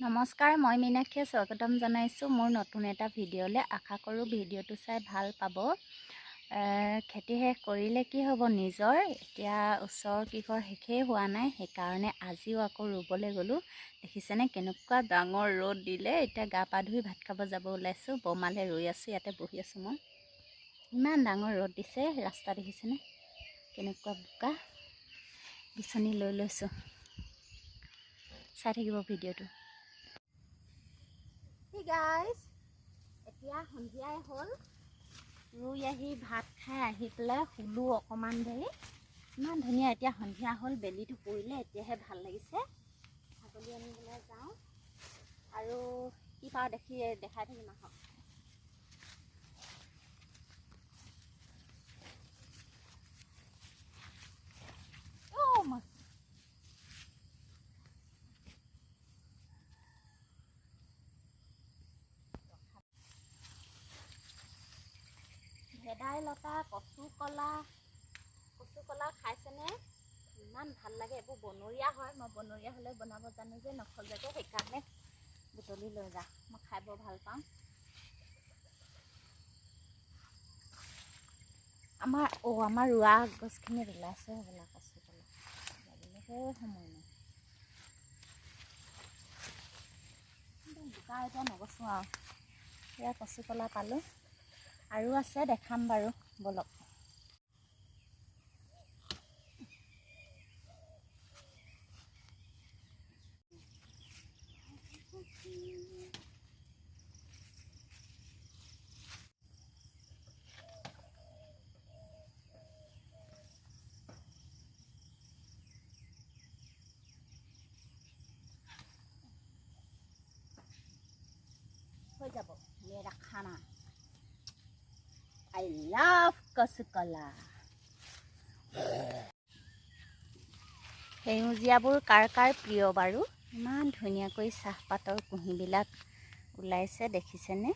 নমস্কাৰ, মই মিনাক্ষীয়ে স্বাগতম জনাইছোঁ মোৰ নতুন এটা ভিডিঅ'লৈ। আশা কৰোঁ ভিডিঅ'টো চাই ভাল পাব। খেতি শেষ কৰিলে কি হ'ব নিজৰ, এতিয়া ওচৰৰ কিঘৰ শেষেই হোৱা নাই, সেইকাৰণে আজিও আকৌ ৰুবলৈ গ'লোঁ। দেখিছেনে কেনেকুৱা ডাঙৰ ৰ'দ দিলে। এতিয়া গা পা ধুই ভাত খাব যাব ওলাইছোঁ। বমালে ৰৈ আছোঁ, ইয়াতে বহি আছোঁ মই। ইমান ডাঙৰ ৰ'দ দিছে, ৰাস্তা দেখিছেনে কেনেকুৱা বোকা। বিচনী লৈ লৈছোঁ, চাই থাকিব ভিডিঅ'টো। Hey guys, এতিয়া সন্ধিয়াই হ'ল। ৰুই আহি ভাত খাই আহি পেলাই শুলো অকণমান দেৰি। ইমান ধুনীয়া এতিয়া সন্ধিয়া হ'ল, বেলিটো পৰিলে, এতিয়াহে ভাল লাগিছে। ছাগলী আনিবলৈ যাওঁ আৰু কি পাওঁ দেখাই থাকিম আহক। ভেদাইলতা, কচু কলা খাইছেনে? ইমান ভাল লাগে। এইবোৰ বনৰীয়া হয়, মই বনৰীয়া হ'লে বনাব জানো যে নখজাকে, সেইকাৰণে বুটলি লৈ যাওঁ। মই খাই বৰ ভাল পাওঁ। আমাৰ ৰোৱা গছখিনিত ওলাইছে হ'বলা কচু কলা, যাবলৈহে সময় নাই। বোকা এতিয়া নগছো আৰু। এয়া কচু কলা পালোঁ, আৰু আছে দেখাম বাৰু, বলক। হৈ যাব মেৰা খানা। I love কচু কলা। সেউজীয়াবোৰ কাৰ কাৰ প্ৰিয় বাৰু? ইমান ধুনীয়াকৈ চাহপাতৰ কুঁহিবিলাক ওলাইছে, দেখিছেনে?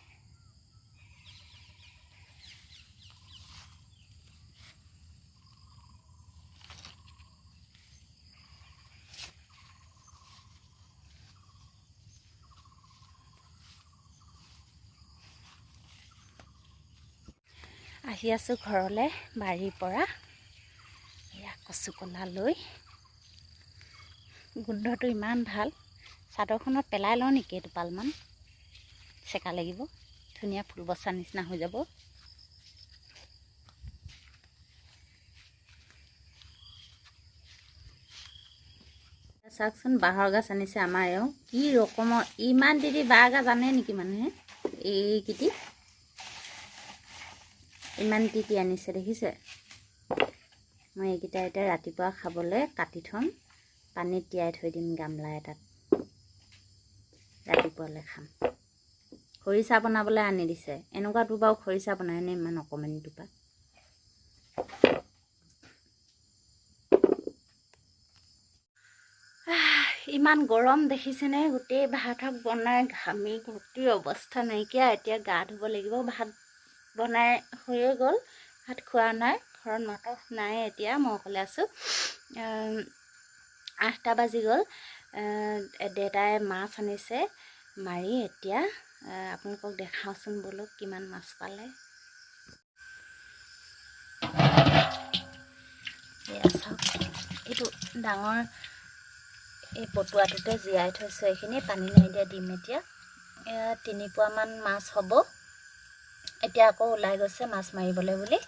আহি আছোঁ ঘৰলৈ বাৰীৰ পৰা, এয়া কচু কলা লৈ। গোন্ধটো ইমান ভাল। চাদৰখনত পেলাই লওঁ নেকি দুপালমান, চেকা লাগিব, ধুনীয়া ফুল বচাৰ নিচিনা হৈ যাব। চাওকচোন, বাঁহৰ গাজ আনিছে আমাৰ এওঁ। কি ৰকমৰ ইমান দিদি বাঁহ গাজ আনে নেকি মানুহে? এইকেইটি ইমান তিতি আনিছে, দেখিছে? মই এইকেইটা এতিয়া ৰাতিপুৱা খাবলৈ কাটি থ'ম, পানীত তিয়াই থৈ দিম গামলা এটাত, ৰাতিপুৱালৈ খাম। খৰিচা বনাবলৈ আনি দিছে। এনেকুৱাটো বাৰু খৰিচা বনায়নে ইমান অকণমানিটোৰ পৰা? ইমান গৰম দেখিছেনে? গোটেই ভাত বনাই ঘামি গোটেই অৱস্থা নাইকিয়া। এতিয়া গা ধুব লাগিব। ভাত বনাই হৈয়ে গ'ল, ভাত খোৱা নাই। ঘৰত মাতা নাই, এতিয়া মই অকলে আছোঁ। 8টা বাজি গ'ল। দেউতাই মাছ আনিছে মাৰি। এতিয়া আপোনালোকক দেখাওঁচোন বোলো কিমান মাছ পালে। এয়া চাওক, এইটো ডাঙৰ এই পটুৱাটোতে জীয়াই থৈছোঁ। এইখিনি পানী নাই দিয়া, দিম এতিয়া। 3 পোৱামান মাছ হ'ব। এতিয়া আকৌ ওলাই গৈছে মাছ মাৰিবলৈ বুলি।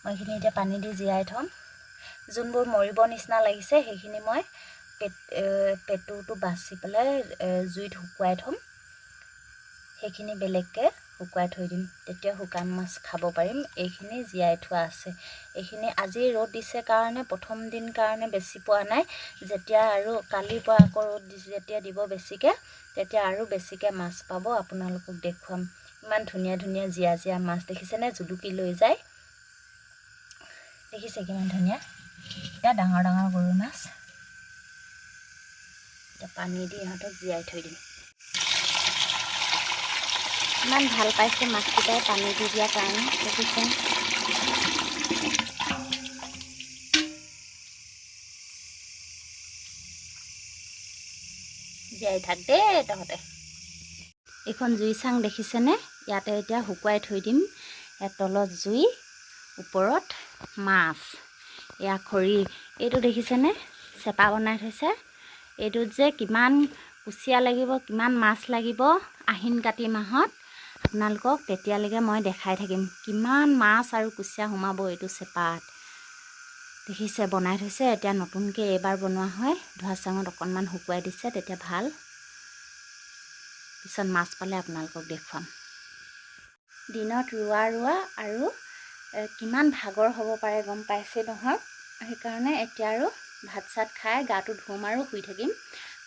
মই এইখিনি এতিয়া পানী দি জীয়াই থ'ম। যোনবোৰ মৰিব নিচিনা লাগিছে সেইখিনি মই পেটুটো বাচি পেলাই জুইত শুকুৱাই থ'ম। সেইখিনি বেলেগকৈ শুকুৱাই থৈ দিম, তেতিয়া শুকান মাছ খাব পাৰিম। এইখিনি জীয়াই থোৱা আছে। এইখিনি আজি ৰ'দ দিছে কাৰণে প্ৰথম দিন কাৰণে বেছি পোৱা নাই। যেতিয়া আৰু কালিৰ পৰা আকৌ ৰ'দ যেতিয়া দিব বেছিকৈ, তেতিয়া আৰু বেছিকৈ মাছ পাব। আপোনালোকক দেখুৱাম। ইমান ধুনীয়া ধুনীয়া জীয়া জীয়া মাছ দেখিছেনে? জুলুকি লৈ যায়, দেখিছে কিমান ধুনীয়া? এতিয়া ডাঙৰ ডাঙৰ গৰৈ মাছ। এতিয়া পানী দি ইহঁতক জীয়াই থৈ দিম। ইমান ভাল পাইছে মাছকেইটাই পানী দি দিয়াৰ কাৰণে, দেখিছে? জীয়াই থাক দেই তহঁতে। এইখন জুই চাং দেখিছেনে? ইয়াতে এতিয়া শুকুৱাই থৈ দিম। ইয়াত তলত জুই, ওপৰত মাছ, এয়া খৰি। এইটো দেখিছেনে? চেপা বনাই থৈছে। এইটোত যে কিমান কুচিয়া লাগিব, কিমান মাছ লাগিব আহিন কাতি মাহত আপোনালোকক তেতিয়ালৈকে মই দেখাই থাকিম কিমান মাছ আৰু কুচিয়া সোমাব এইটো চেপাত। দেখিছে বনাই থৈছে। এতিয়া নতুনকৈ এইবাৰ বনোৱা হয়। ধোঁৱা চাঙত অকণমান শুকুৱাই দিছে, তেতিয়া ভাল। পিছত মাছ পালে আপোনালোকক দেখুৱাম। দিনত ৰোৱা আৰু কিমান ভাগৰ হ'ব পাৰে গম পাইছে নহয়। সেইকাৰণে এতিয়া আৰু ভাত চাত খাই গাটো ধুম আৰু শুই থাকিম।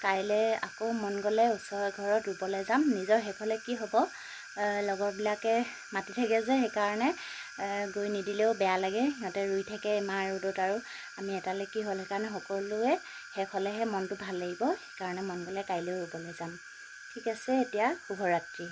কাইলৈ আকৌ মন গ'লে ওচৰৰ ঘৰত ৰুবলৈ যাম। নিজৰ সেইফালে কি হ'ব, লগৰবিলাকে মাতি থাকে যে, সেইকাৰণে গৈ নিদিলেও বেয়া লাগে। সিহঁতে ৰুই থাকে ইমান ৰ'দত, আৰু আমি এটালৈ কি হ'ল, সেইকাৰণে সকলোৱে শেষ হ'লেহে মনটো ভাল লাগিব। সেইকাৰণে মন গ'লে কাইলৈ ৰুবলৈ যাম। ঠিক আছে, এতিয়া শুভৰাত্ৰি।